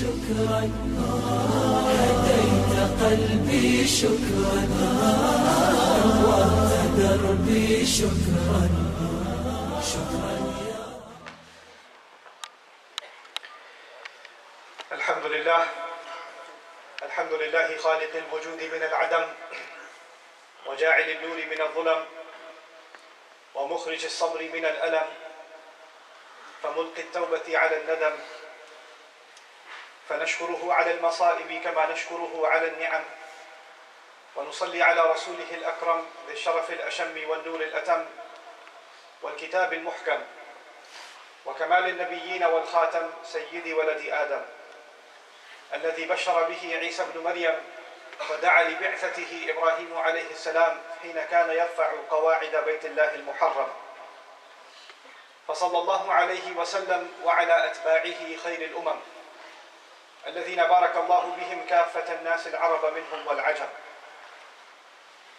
شكرا هديت قلبي شكرا نورت دربي شكرا شكرا يا الحمد لله خالق الوجود من العدم وجاعل النور من الظلم ومخرج الصبر من الألم فملقي التوبة على الندم فنشكره على المصائب كما نشكره على النعم ونصلي على رسوله الأكرم ذي الشرف الأشم والنور الأتم والكتاب المحكم وكمال النبيين والخاتم سيد ولد آدم الذي بشر به عيسى بن مريم ودعا لبعثته إبراهيم عليه السلام حين كان يرفع قواعد بيت الله المحرم فصلى الله عليه وسلم وعلى أتباعه خير الأمم الذين بارك الله بهم كافة الناس العرب منهم والعجم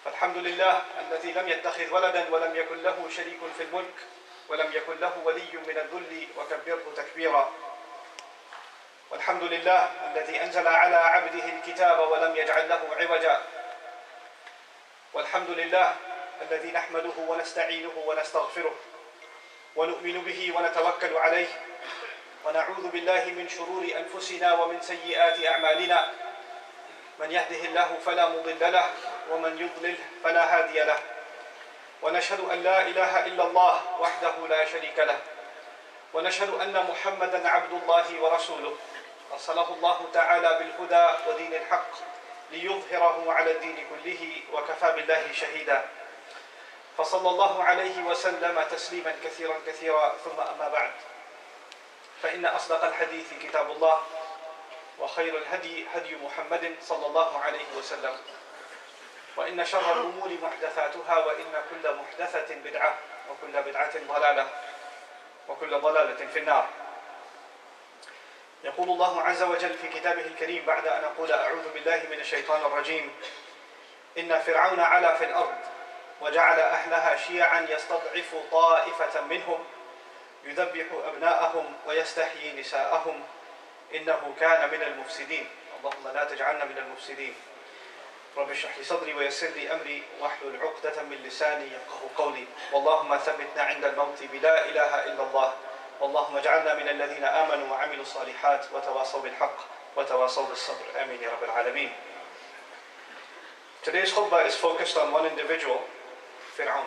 فالحمد لله الذي لم يتخذ ولدا ولم يكن له شريك في الملك ولم يكن له ولي من الذل وكبره تكبيرا والحمد لله الذي أنزل على عبده الكتاب ولم يجعل له عوجا والحمد لله الذي نحمده ونستعينه ونستغفره ونؤمن به ونتوكل عليه ونعوذ بالله من شرور أنفسنا ومن سيئات أعمالنا من يهده الله فلا مضل له ومن يضلل فلا هادي له ونشهد أن لا إله إلا الله وحده لا شريك له ونشهد أن محمدا عبد الله ورسوله أرسله الله تعالى بالهدى ودين الحق ليظهره على الدين كله وكفى بالله شهيدا فصلى الله عليه وسلم تسليما كثيرا كثيرا ثم أما بعد فإن أصدق الحديث كتاب الله وخير الهدي هدي محمد صلى الله عليه وسلم وإن شر الأمور محدثاتها وإن كل محدثة بدعة وكل بدعة ضلالة وكل ضلالة في النار. يقول الله عز وجل في كتابه الكريم بعد أن أقول أعوذ بالله من الشيطان الرجيم إن فرعون علا في الأرض وجعل أهلها شيعا يستضعف طائفة منهم يذبح أبناءهم ويستحيي نساءهم إنه كان من المفسدين اللهم لا تجعلنا من المفسدين. رب اشرح لي صدري ويسر لي أمري واحلل عقدة من لساني يفقهوا قولي واللهم ثبتنا عند الموت بلا إله إلا الله واللهم اجعلنا من الذين آمنوا وعملوا الصالحات وتواصوا بالحق وتواصوا بالصبر آمين يا رب العالمين. Today's khutbah is focused on one individual, Fir'aun.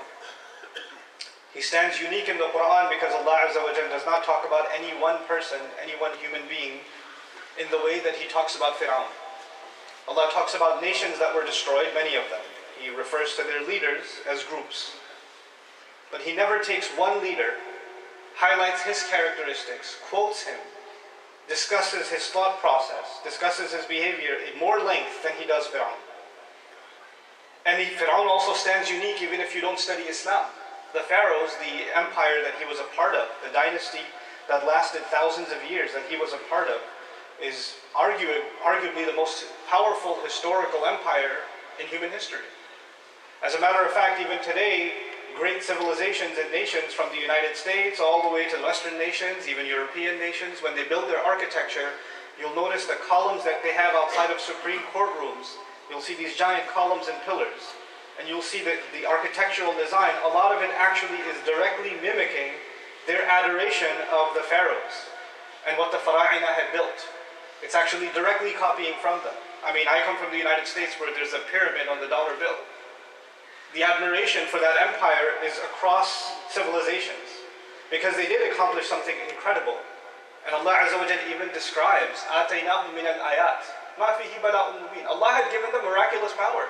He stands unique in the Quran because Allah Azza wa Jalla does not talk about any one person, any one human being in the way that He talks about Fir'aun. Allah talks about nations that were destroyed, many of them. He refers to their leaders as groups. But He never takes one leader, highlights his characteristics, quotes him, discusses his thought process, discusses his behavior in more length than He does Fir'aun. And Fir'aun also stands unique even if you don't study Islam. The Pharohs, the empire that he was a part of, the dynasty that lasted thousands of years that he was a part of, is arguably the most powerful historical empire in human history. As a matter of fact, even today, great civilizations and nations from the United States all the way to Western nations, even European nations, when they build their architecture, you'll notice the columns that they have outside of Supreme Court rooms. You'll see these giant columns and pillars. And you'll see that the architectural design, a lot of it actually is directly mimicking their adoration of the Pharohs and what the Fara'ina had built. It's actually directly copying from them. I mean, I come from the United States where there's a pyramid on the dollar bill. The admiration for that empire is across civilizations because they did accomplish something incredible. And Allah Azza wa Jalla even describes, آتَيْنَاهُمْ مِنَ الْآيَاتِ مَا فِيهِ بَلَاءٌ مُبِينٌ. Allah had given them miraculous power.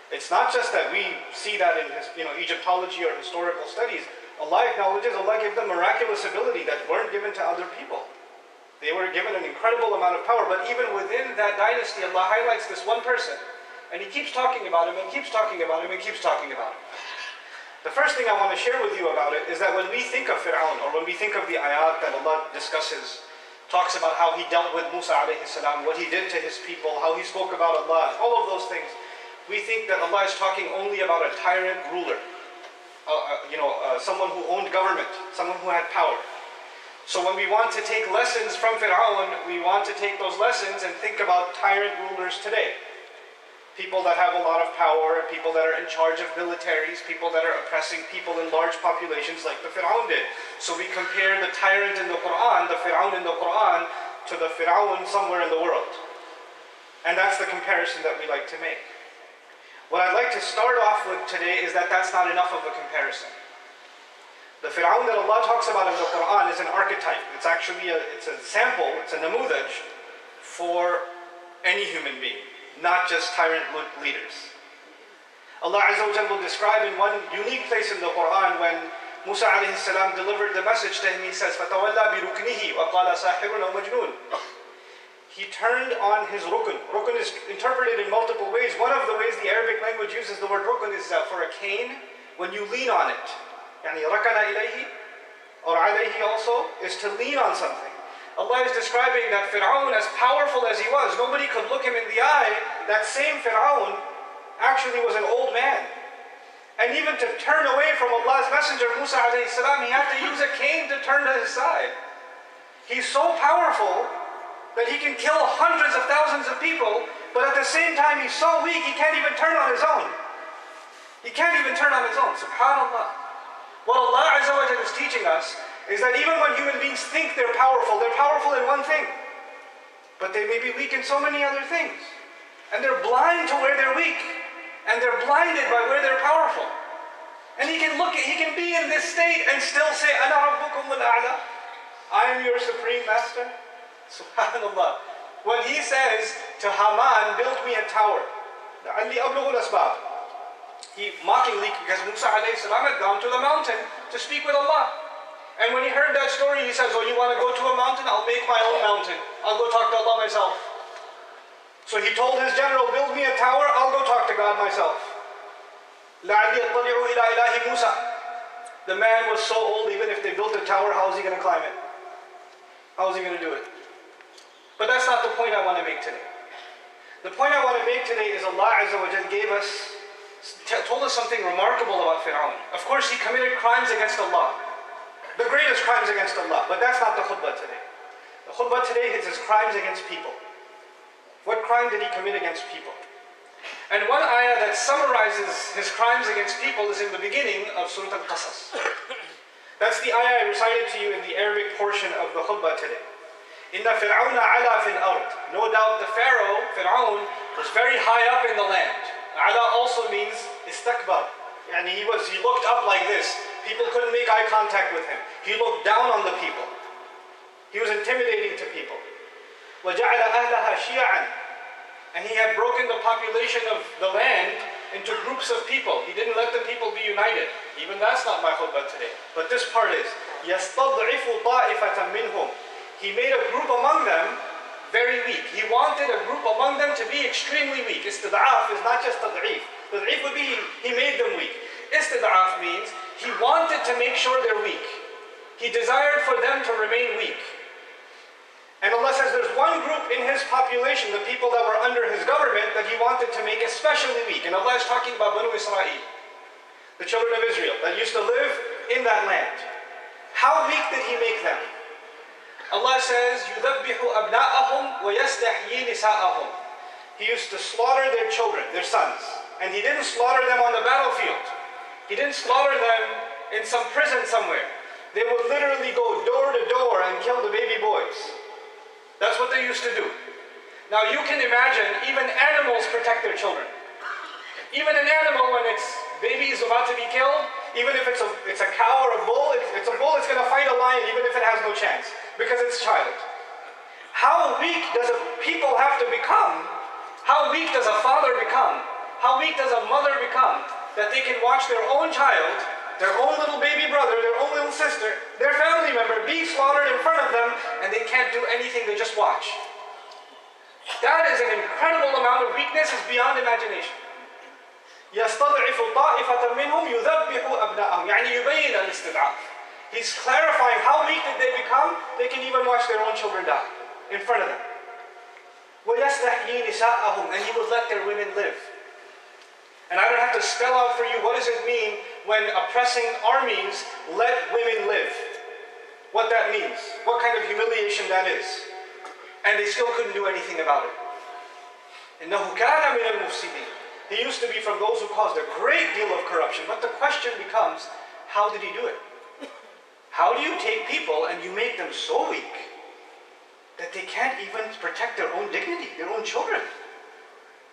It's not just that we see that in Egyptology or historical studies. Allah acknowledges Allah gave them miraculous ability that weren't given to other people. They were given an incredible amount of power, but even within that dynasty, Allah highlights this one person. And He keeps talking about him and keeps talking about him and keeps talking about him. The first thing I want to share with you about it is that when we think of Fir'aun, or when we think of the ayat that Allah discusses, talks about how He dealt with Musa alayhi salam, what He did to His people, how He spoke about Allah, all of those things, we think that Allah is talking only about a tyrant ruler, someone who owned government, someone who had power. So when we want to take lessons from Fir'aun, we want to take those lessons and think about tyrant rulers today. People that have a lot of power, people that are in charge of militaries, people that are oppressing people in large populations like the Fir'aun did. So we compare the tyrant in the Quran, the Fir'aun in the Quran, to the Fir'aun somewhere in the world. And that's the comparison that we like to make. What I'd like to start off with today is that that's not enough of a comparison. The Fir'aun that Allah talks about in the Quran is an archetype. It's actually it's a sample, it's a namudaj for any human being, not just tyrant leaders. Allah Azza wa Jalla will describe in one unique place in the Quran when Musa alayhi salam delivered the message to him, he says, فَتَوَلَّى بِرُكْنِهِ وَقَالَ سَاحِرٌ أَوْ مَجْنُونَ. He turned on his rukn. Rukn is interpreted in multiple ways. One of the ways the Arabic language uses the word rukn is for a cane, when you lean on it. يعني ركن إليه or عليه also is to lean on something. Allah is describing that Fir'aun, as powerful as he was, nobody could look him in the eye. That same Fir'aun actually was an old man. And even to turn away from Allah's messenger, Musa alayhi salam, he had to use a cane to turn to his side. He's so powerful that he can kill hundreds of thousands of people, but at the same time he's so weak he can't even turn on his own. He can't even turn on his own. SubhanAllah. What Allah Azza wa Jalla is teaching us is that even when human beings think they're powerful in one thing, but they may be weak in so many other things. And they're blind to where they're weak, and they're blinded by where they're powerful. And he can be in this state and still say, Ana Rabbukum al-A'la, I am your supreme master. SubhanAllah. When he says to Haman, build me a tower, لَعَلِّي أَبْلُغُ الْأَسْبَابِ. He mockingly, because Musa alayhi salam had gone to the mountain to speak with Allah. And when he heard that story, he says, oh, you want to go to a mountain? I'll make my own mountain. I'll go talk to Allah myself. So he told his general, build me a tower, I'll go talk to God myself. لَعَلِّي أَطَّلِعُ إِلَىٰ إِلَٰهِ مُوسَى. The man was so old, even if they built a tower, how is he going to climb it? How is he going to do it? But that's not the point I want to make today. The point I want to make today is Allah Azza wa Jalla told us something remarkable about Fir'aun. Of course, he committed crimes against Allah. The greatest crimes against Allah. But that's not the khutbah today. The khutbah today is his crimes against people. What crime did he commit against people? And one ayah that summarizes his crimes against people is in the beginning of Surah Al-Qasas. That's the ayah I recited to you in the Arabic portion of the khutbah today. Inna Fir'auna ala fil ard. No doubt the Pharaoh, Fir'aun, was very high up in the land. Ala also means istakbar. And he looked up like this. People couldn't make eye contact with him. He looked down on the people. He was intimidating to people. وَجَعَلَ أَهْلَهَا شِيَعًا. And he had broken the population of the land into groups of people. He didn't let the people be united. Even that's not my khutbah today. But this part is, يَسْتَضْعِفُ طَائِفَةً مِّنْهُمْ. He made a group among them very weak. He wanted a group among them to be extremely weak. Istid'af is not just tad'if. Tad'if would be he made them weak. Istid'af means he wanted to make sure they're weak. He desired for them to remain weak. And Allah says there's one group in his population, the people that were under his government, that he wanted to make especially weak. And Allah is talking about Banu Israel, the children of Israel, that used to live in that land. How weak did he make them? Allah says, يُذَبِّحُ أَبْنَاءَهُمْ وَيَسْتَحْيِي نِسَاءَهُمْ. He used to slaughter their children, their sons. And he didn't slaughter them on the battlefield. He didn't slaughter them in some prison somewhere. They would literally go door to door and kill the baby boys. That's what they used to do. Now you can imagine, even animals protect their children. Even an animal, when its baby is about to be killed, even if it's a cow or a bull, it's a bull, it's going to fight a lion even if it has no chance. Because it's child. How weak does a people have to become? How weak does a father become? How weak does a mother become that they can watch their own child, their own little baby brother, their own little sister, their family member be slaughtered in front of them and they can't do anything, they just watch. That is an incredible amount of weakness, is beyond imagination. يَسْتَضْعِفُ طَائِفَةً مِّنْهُمْ يُذَبِّحُ أَبْنَاءَهُمْ يعني يُبَيِّنَ الاستضعاف. He's clarifying how weak did they become? They can even watch their own children die in front of them. وَيَسْتَحْيِي نِسَاءَهُمْ. And he would let their women live. And I don't have to spell out for you what does it mean when oppressing armies let women live. what that means, what kind of humiliation that is. And they still couldn't do anything about it. إِنَّهُ كَانَ مِنَ الْمُفْسِدِينَ. He used to be from those who caused a great deal of corruption. But the question becomes, how did he do it? How do you take people and you make them so weak that they can't even protect their own dignity, their own children?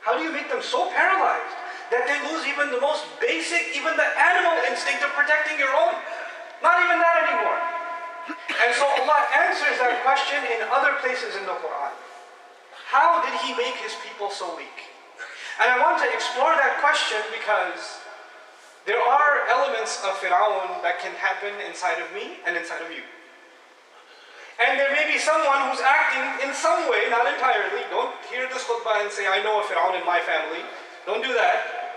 How do you make them so paralyzed that they lose even the most basic, even the animal instinct of protecting your own? Not even that anymore. And so Allah answers that question in other places in the Quran. How did He make His people so weak? And I want to explore that question because there are elements of Fir'aun that can happen inside of me and inside of you. And there may be someone who's acting in some way, not entirely. Don't hear this khutbah and say, I know a Fir'aun in my family. Don't do that.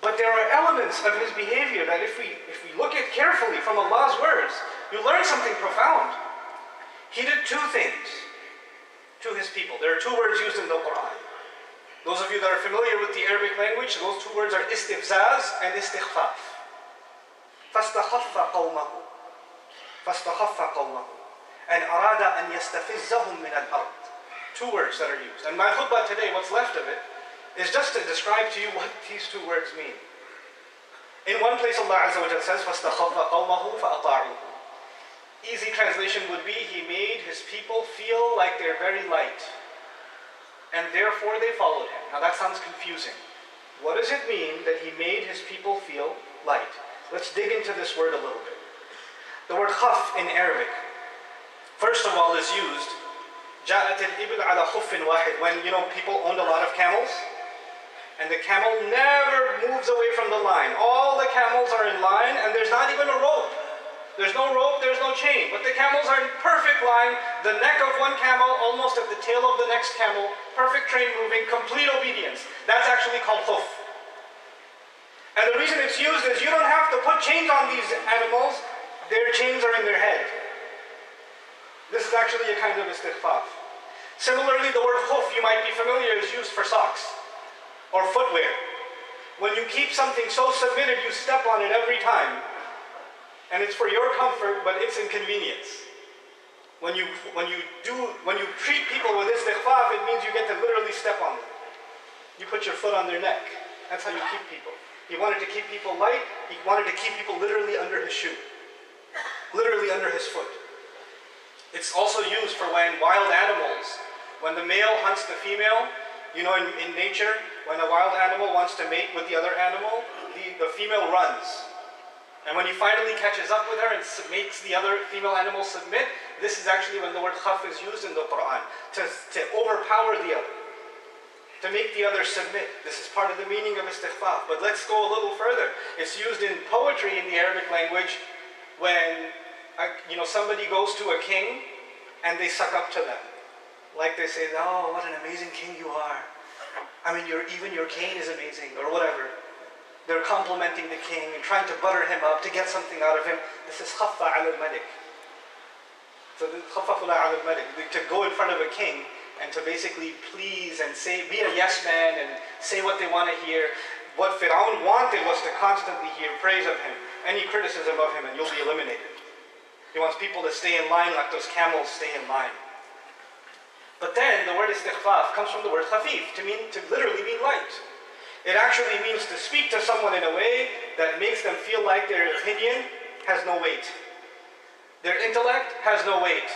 But there are elements of his behavior that if we look at carefully from Allah's words, you learn something profound. He did two things to his people. There are two words used in the Quran. Those of you that are familiar with the Arabic language, those two words are istifzaz and istighfaf. فَاسْتَخَفَّ قَوْمَهُ فَاسْتَخَفَّ قَوْمَهُ and أَرَادَ أَنْ يَسْتَفِزَّهُمْ مِنَ الْأَرْضِ. Two words that are used. And my khutbah today, what's left of it, is just to describe to you what these two words mean. In one place Allah Azza wa Jalla says, فَاسْتَخَفَّ قَوْمَهُ فَأَطَاعُوهُ. Easy translation would be, He made His people feel like they're very light, and therefore they followed Him. Now that sounds confusing. What does it mean that He made His people feel light? Let's dig into this word a little bit. The word khaf in Arabic, first of all, is used جاءت الإبل على خف واحد, when people owned a lot of camels, and the camel never moves away from the line. All the camels are in line, and there's not even a rope. There's no rope, there's no chain, but the camels are in perfect line. The neck of one camel almost at the tail of the next camel, perfect train moving, complete obedience. That's actually called khuf. And the reason it's used is you don't have to put chains on these animals. Their chains are in their head. This is actually a kind of istighfaf. Similarly, the word khuf, you might be familiar, is used for socks or footwear. When you keep something so submitted, you step on it every time. And it's for your comfort, but it's inconvenience. When you treat people with istighfaf, it means you get to literally step on them. You put your foot on their neck. That's how you keep people. He wanted to keep people light. He wanted to keep people literally under his shoe. Literally under his foot. It's also used for when wild animals, when the male hunts the female, in nature, when a wild animal wants to mate with the other animal, the female runs. And when he finally catches up with her and makes the other female animal submit, this is actually when the word khaf is used in the Quran, to overpower the other, to make the other submit. This is part of the meaning of istighfaf. But let's go a little further. It's used in poetry in the Arabic language when somebody goes to a king and they suck up to them. Like they say, oh, what an amazing king you are. I mean, even your cane is amazing, or whatever. They're complimenting the king and trying to butter him up to get something out of him. This is khaffa ala al-malik. So khaffa ala al-malik, to go in front of a king and to basically please and be a yes man and say what they want to hear. What Fir'aun wanted was to constantly hear praise of him, any criticism of him, and you'll be eliminated. He wants people to stay in line like those camels stay in line. But then the word istighfaf comes from the word khafif, to literally mean light. It actually means to speak to someone in a way that makes them feel like their opinion has no weight. Their intellect has no weight.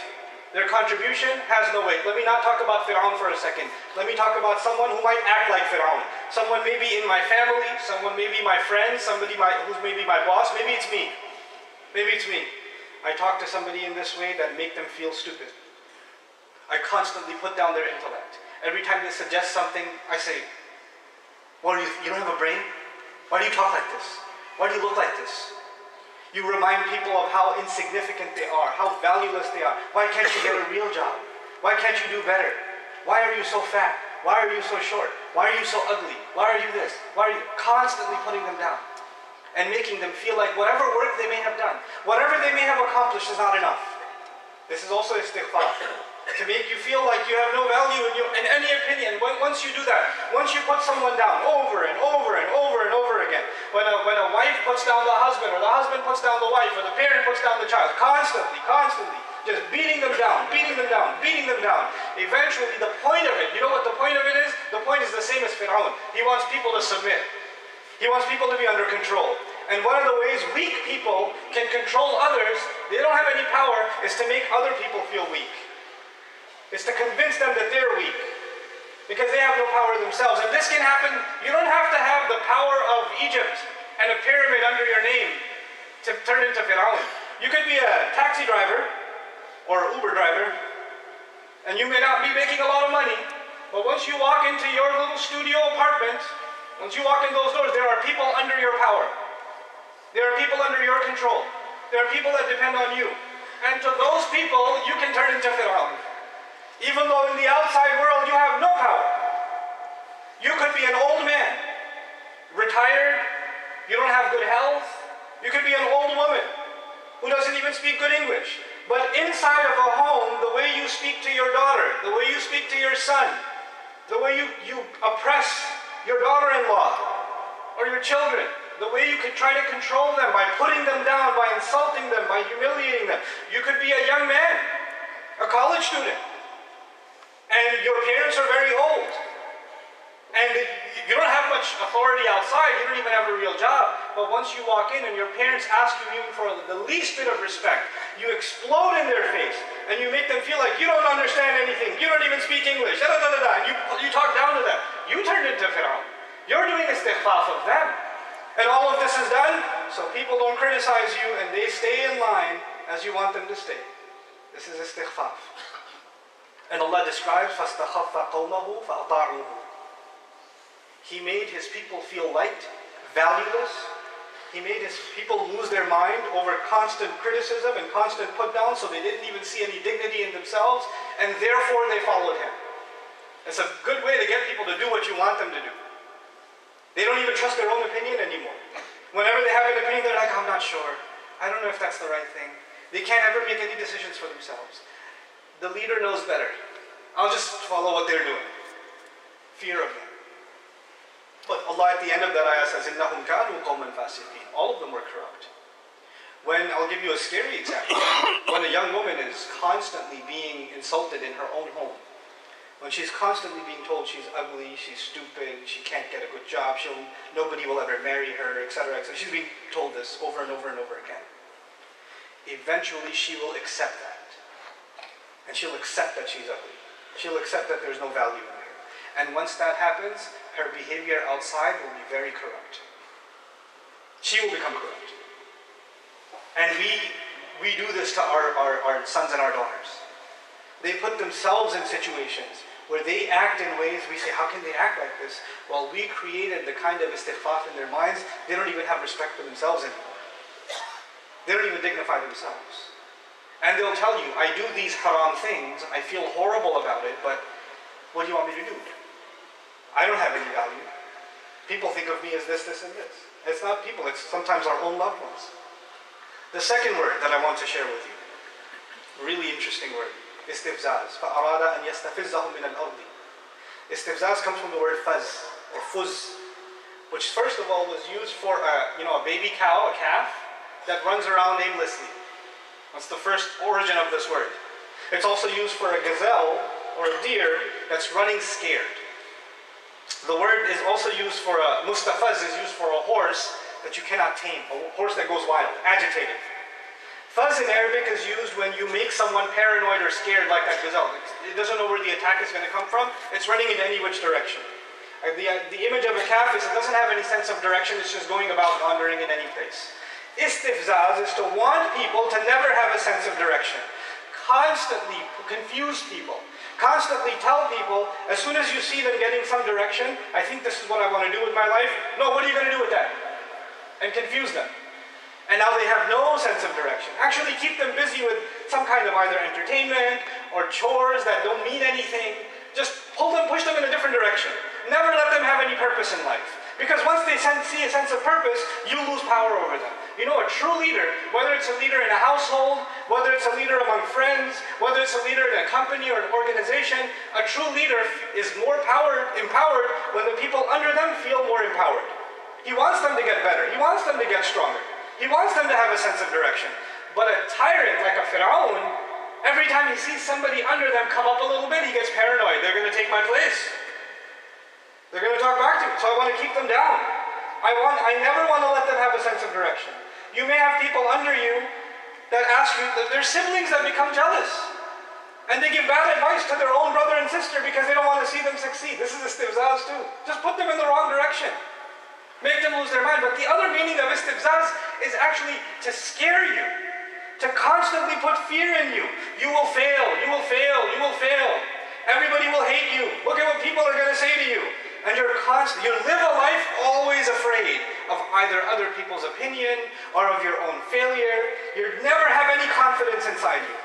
Their contribution has no weight. Let me not talk about Fir'aun for a second. Let me talk about someone who might act like Fir'aun. Someone maybe in my family, someone maybe my friend, who's maybe my boss, maybe it's me. Maybe it's me. I talk to somebody in this way that make them feel stupid. I constantly put down their intellect. Every time they suggest something, I say, "What you don't have a brain? Why do you talk like this? Why do you look like this?" You remind people of how insignificant they are, how valueless they are. Why can't you get a real job? Why can't you do better? Why are you so fat? Why are you so short? Why are you so ugly? Why are you this? Why are you constantly putting them down and making them feel like whatever work they may have done, whatever they may have accomplished is not enough. This is also istighfar. to make you feel like you have no value in any opinion. Once you do that, once you put someone down over and over and over and over again, when a wife puts down the husband, or the husband puts down the wife, or the parent puts down the child, constantly, just beating them down, beating them down, beating them down. Eventually, the point of it, you know what the point of it is? The point is the same as Pharoh. He wants people to submit. He wants people to be under control. And one of the ways weak people can control others, they don't have any power, is to make other people feel weak. It's to convince them that they're weak, because they have no power themselves. And this can happen. You don't have to have the power of Egypt and a pyramid under your name to turn into Pharoh. You could be a taxi driver or an Uber driver, and you may not be making a lot of money, but once you walk into your little studio apartment, once you walk in those doors, there are people under your power. There are people under your control. There are people that depend on you. And to those people, you can turn into Pharoh. Even though in the outside world you have no power. You could be an old man, retired, you don't have good health. You could be an old woman who doesn't even speak good English. But inside of a home, the way you speak to your daughter, the way you speak to your son, the way you oppress your daughter-in-law or your children, the way you could try to control them by putting them down, by insulting them, by humiliating them. You could be a young man, a college student, and your parents are very old, and you don't have much authority outside, you don't even have a real job, but once you walk in and your parents ask you even for the least bit of respect, you explode in their face, and you make them feel like you don't understand anything, you don't even speak English, and you talk down to them. You turned into Pharoh. You're doing istighfaf of them. And all of this is done so people don't criticize you and they stay in line as you want them to stay. This is istighfaf. And Allah describes, فَاسْتَخَفَّ قَوْمَهُ فَأَطَاعُوهُ. He made his people feel light, valueless. He made his people lose their mind over constant criticism and constant put down, so they didn't even see any dignity in themselves, and therefore they followed him. It's a good way to get people to do what you want them to do. They don't even trust their own opinion anymore. Whenever they have an opinion, they're like, I'm not sure. I don't know if that's the right thing. They can't ever make any decisions for themselves. The leader knows better. I'll just follow what they're doing. Fear of them. But Allah at the end of that ayah says, إِنَّهُمْ كَانُوا قَوْمًا فَاسِقِينَ. All of them were corrupt. I'll give you a scary example. When a young woman is constantly being insulted in her own home, when she's constantly being told she's ugly, she's stupid, she can't get a good job, nobody will ever marry her, etc., etc. She's being told this over and over and over again. Eventually she will accept that. And she'll accept that she's ugly. She'll accept that there's no value in her. And once that happens, her behavior outside will be very corrupt. She will become corrupt. And we do this to our sons and our daughters. They put themselves in situations where they act in ways we say, how can they act like this? Well, we created the kind of istighfaf in their minds, they don't even have respect for themselves anymore. They don't even dignify themselves. And they'll tell you, I do these haram things, I feel horrible about it, but what do you want me to do? I don't have any value. People think of me as this, this, and this. It's not people, it's sometimes our own loved ones. The second word that I want to share with you, really interesting word, istifzaz. فَأَرَادَ أَنْ يَسْتَفِزَّهُمْ مِنَ الْأَرْضِ. Istifzaz comes from the word faz, or fuz, which first of all was used for a baby cow, a calf, that runs around aimlessly. That's the first origin of this word. It's also used for a gazelle, or a deer, that's running scared. The word is also used for mustafaz is used for a horse that you cannot tame, a horse that goes wild, agitated. Fuz in Arabic is used when you make someone paranoid or scared like that gazelle. It doesn't know where the attack is going to come from. It's running in any which direction. The image of a calf is it doesn't have any sense of direction. It's just going about wandering in any place. Istifzaz is to want people to never have a sense of direction. Constantly confuse people. Constantly tell people, as soon as you see them getting some direction, I think this is what I want to do with my life. No, what are you going to do with that? And confuse them. And now they have no sense of direction. Actually keep them busy with some kind of either entertainment or chores that don't mean anything. Just push them in a different direction. Never let them have any purpose in life. Because once they see a sense of purpose, you lose power over them. You know, a true leader, whether it's a leader in a household, whether it's a leader among friends, whether it's a leader in a company or an organization, a true leader is more empowered when the people under them feel more empowered. He wants them to get better. He wants them to get stronger. He wants them to have a sense of direction. But a tyrant like a Pharaoh, every time he sees somebody under them come up a little bit, he gets paranoid. They're going to take my place. They're going to talk back to me. So I want to keep them down. I never want to let them have a sense of direction. You may have people under you that ask you, there's siblings that become jealous. And they give bad advice to their own brother and sister because they don't want to see them succeed. This is istifzaz too. Just put them in the wrong direction. Make them lose their mind. But the other meaning of istifzaz is actually to scare you. To constantly put fear in you. You will fail, you will fail, you will fail. Everybody will hate you. Look at what people are going to say to you. And you live a life always afraid of either other people's opinion or of your own failure. You never have any confidence inside you.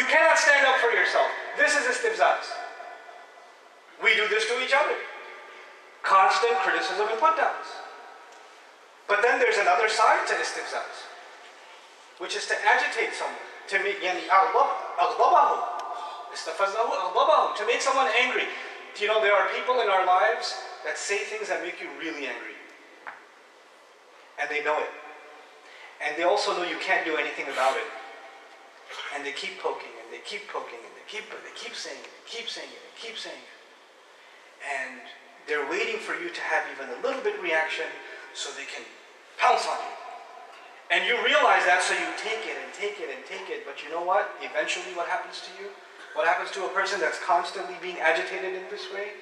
You cannot stand up for yourself. This is istifzaz. We do this to each other. Constant criticism and put-downs. But then there's another side to istifzaz, which is to agitate someone, to make to make someone angry. You know, there are people in our lives that say things that make you really angry. And they know it. And they also know you can't do anything about it. And they keep poking, and they keep poking, and they keep saying it, keep saying it, keep saying it. And they're waiting for you to have even a little bit reaction so they can pounce on you. And you realize that, so you take it and take it and take it. But you know what? Eventually what happens to you? What happens to a person that's constantly being agitated in this way?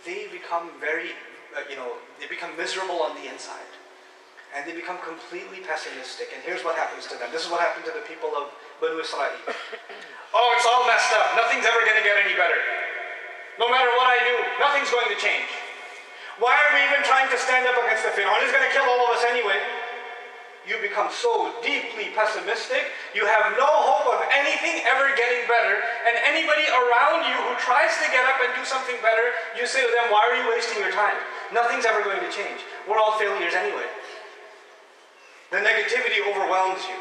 They become they become miserable on the inside. And they become completely pessimistic. And here's what happens to them. This is what happened to the people of Banu Israel. Oh, it's all messed up. Nothing's ever going to get any better. No matter what I do, nothing's going to change. Why are we even trying to stand up against the Pharaoh? He's going to kill all of us anyway. You become so deeply pessimistic, you have no hope of anything ever getting better, and anybody around you who tries to get up and do something better, you say to them, why are you wasting your time? Nothing's ever going to change. We're all failures anyway. The negativity overwhelms you.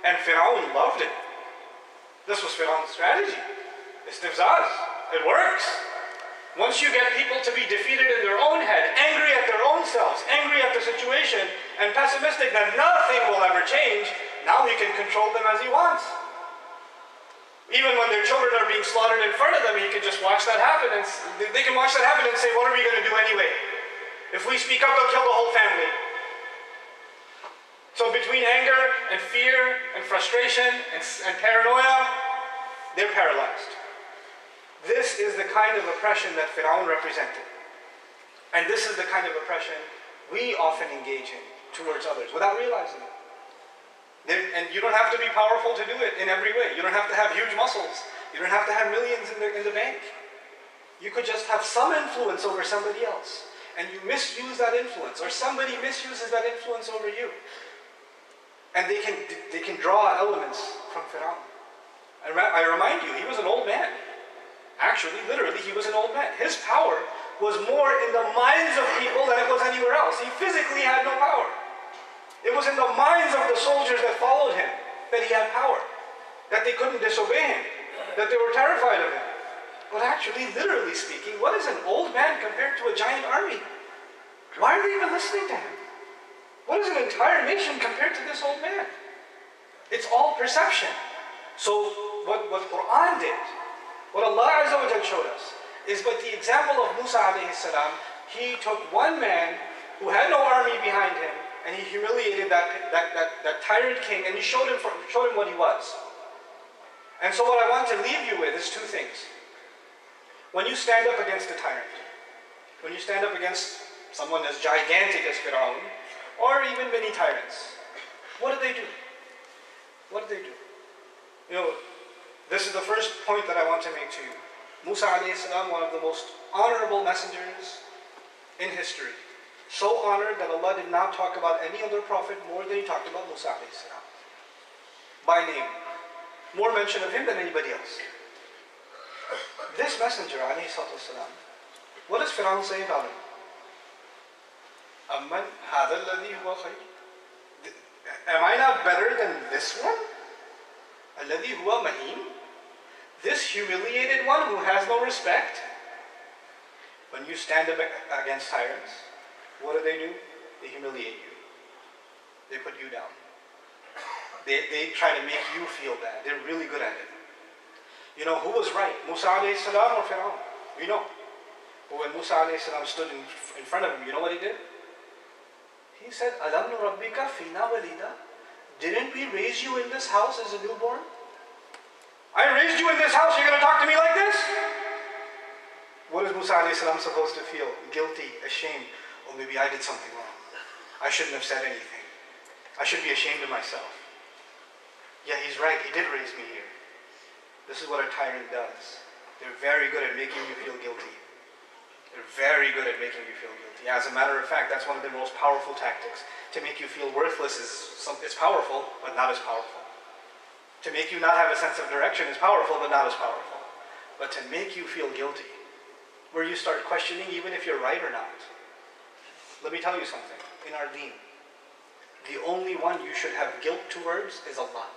And Pharaoh loved it. This was Pharaoh's strategy. Istifzaz. It works. Once you get people to be defeated in their own head, angry at their own selves, angry at the situation, and pessimistic that nothing will ever change, now he can control them as he wants. Even when their children are being slaughtered in front of them, he can just watch that happen, and they can watch that happen and say, what are we going to do anyway? If we speak up, they'll kill the whole family. So between anger and fear and frustration and paranoia, they're paralyzed. This is the kind of oppression that Pharaoh represented. And this is the kind of oppression we often engage in towards others without realizing it. And you don't have to be powerful to do it in every way. You don't have to have huge muscles. You don't have to have millions in the bank. You could just have some influence over somebody else. And you misuse that influence, or somebody misuses that influence over you. And they can draw elements from Pharaoh. I remind you, he was an old man. Actually, literally, he was an old man. His power was more in the minds of people than it was anywhere else. He physically had no power. It was in the minds of the soldiers that followed him that he had power, that they couldn't disobey him, that they were terrified of him. But actually, literally speaking, what is an old man compared to a giant army? Why are they even listening to him? What is an entire nation compared to this old man? It's all perception. So what Quran did, what Allah Azza wa Jal showed us, is but the example of Musa alayhi salam. He took one man who had no army behind him, and he humiliated that tyrant king, and he showed him what he was. And so what I want to leave you with is two things. When you stand up against a tyrant, when you stand up against someone as gigantic as Pharaoh, or even many tyrants, what do they do? What do they do? You know, this is the first point that I want to make to you. Musa alayhi salam, one of the most honorable messengers in history. So honored that Allah did not talk about any other prophet more than he talked about Musa alayhi salam. By name. More mention of him than anybody else. This messenger alayhi salam, what does Pharaoh say about him? أَمَّنْ هَذَا الَّذِي هُوَ خَيْرٌ. Am I not better than this one? الَّذِي هُوَ مَهِينٌ. This humiliated one who has no respect. When you stand up against tyrants, what do? They humiliate you. They put you down. They try to make you feel bad. They're really good at it. You know, who was right? Musa alayhi salam or Pharaoh? We know. But when Musa alayhi salam stood in front of him, you know what he did? He said, Alam nurabbika fina walida. Didn't we raise you in this house as a newborn? I raised you in this house, you're going to talk to me like this? What is Musa alayhi salam supposed to feel? Guilty, ashamed. Oh, maybe I did something wrong. I shouldn't have said anything. I should be ashamed of myself. Yeah, he's right, he did raise me here. This is what a tyrant does. They're very good at making you feel guilty. They're very good at making you feel guilty. As a matter of fact, that's one of their most powerful tactics. To make you feel worthless it's powerful, but not as powerful. To make you not have a sense of direction is powerful, but not as powerful. But to make you feel guilty, where you start questioning even if you're right or not. Let me tell you something. In our deen, the only one you should have guilt towards is Allah.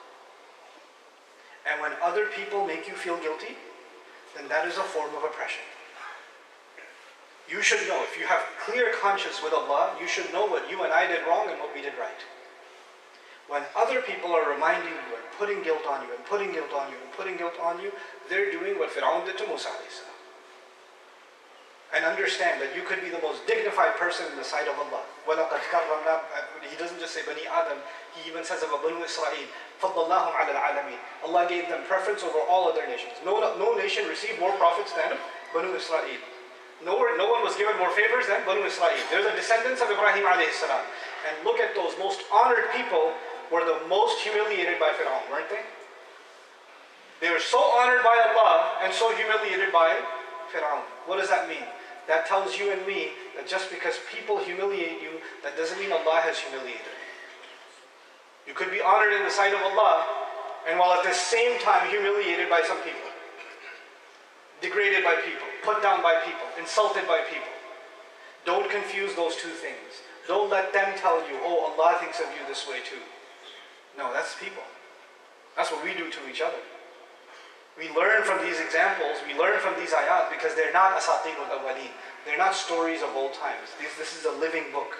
And when other people make you feel guilty, then that is a form of oppression. You should know, if you have clear conscience with Allah, you should know what you and I did wrong and what we did right. When other people are reminding you and putting guilt on you and putting guilt on you and putting guilt on you, they're doing what Pharaoh did to Musa alayhi salam. And understand that you could be the most dignified person in the sight of Allah. وَلَقَدْ كَرَّمْنَا. He doesn't just say Bani Adam, he even says about Banu Israel, فَضَّلْنَاهُمْ عَلَى الْعَالَمِينَ. Allah gave them preference over all other nations. No nation received more prophets than Banu Israel. No one was given more favors than Banu Israel. They're the descendants of Ibrahim alayhi salam. And look at those most honored people were the most humiliated by Pharaoh, weren't they? They were so honored by Allah and so humiliated by Pharaoh. What does that mean? That tells you and me that just because people humiliate you, that doesn't mean Allah has humiliated you. You could be honored in the sight of Allah, and while at the same time humiliated by some people, degraded by people, put down by people, insulted by people. Don't confuse those two things. Don't let them tell you, oh, Allah thinks of you this way too. No, that's people. That's what we do to each other. We learn from these examples, we learn from these ayat because they're not asatir al-awwaleen. They're not stories of old times. This is a living book.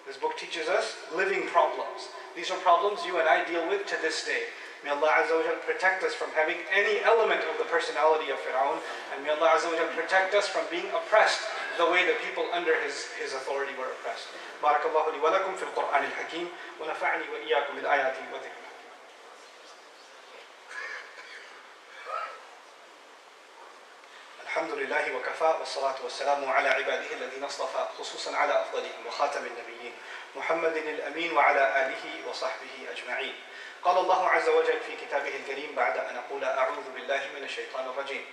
This book teaches us living problems. These are problems you and I deal with to this day. May Allah Azza wa Jal protect us from having any element of the personality of Pharaoh, and may Allah Azza wa Jal protect us from being oppressed the way the people under his authority were oppressed. Barakallahu li wa lakum fil Qur'an al-Hakim wa nafa'ani wa iyyakum bil ayati wa dhikr. الحمد لله وكفى والصلاة والسلام على عباده الذين اصطفى خصوصا على أفضلهم وخاتم النبيين محمد الأمين وعلى آله وصحبه أجمعين. قال الله عز وجل في كتابه الكريم بعد أن أقول أعوذ بالله من الشيطان الرجيم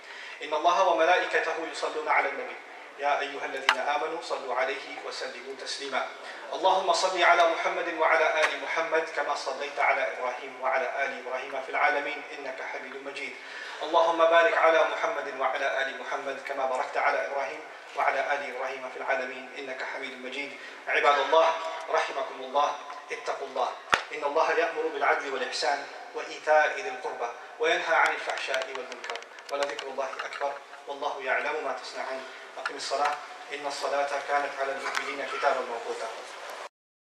إن الله وملائكته يصلون على النبي يا أيها الذين آمنوا صلوا عليه وسلموا تسليما. اللهم صل على محمد وعلى آل محمد كما صليت على إبراهيم وعلى آل إبراهيم في العالمين إنك حميد مجيد. اللهم بارك على محمد وعلى آل محمد كما باركت على إبراهيم وعلى آل إبراهيم في العالمين إنك حميد مجيد. عباد الله رحمكم الله اتقوا الله إن الله يأمر بالعدل والإحسان وإيتاء ذي القربى وينهى عن الفحشاء والمنكر ولذكر الله أكبر والله يعلم ما تصنعون. أقم الصلاة إن الصلاة كانت على المؤمنين كتابا موقوتا.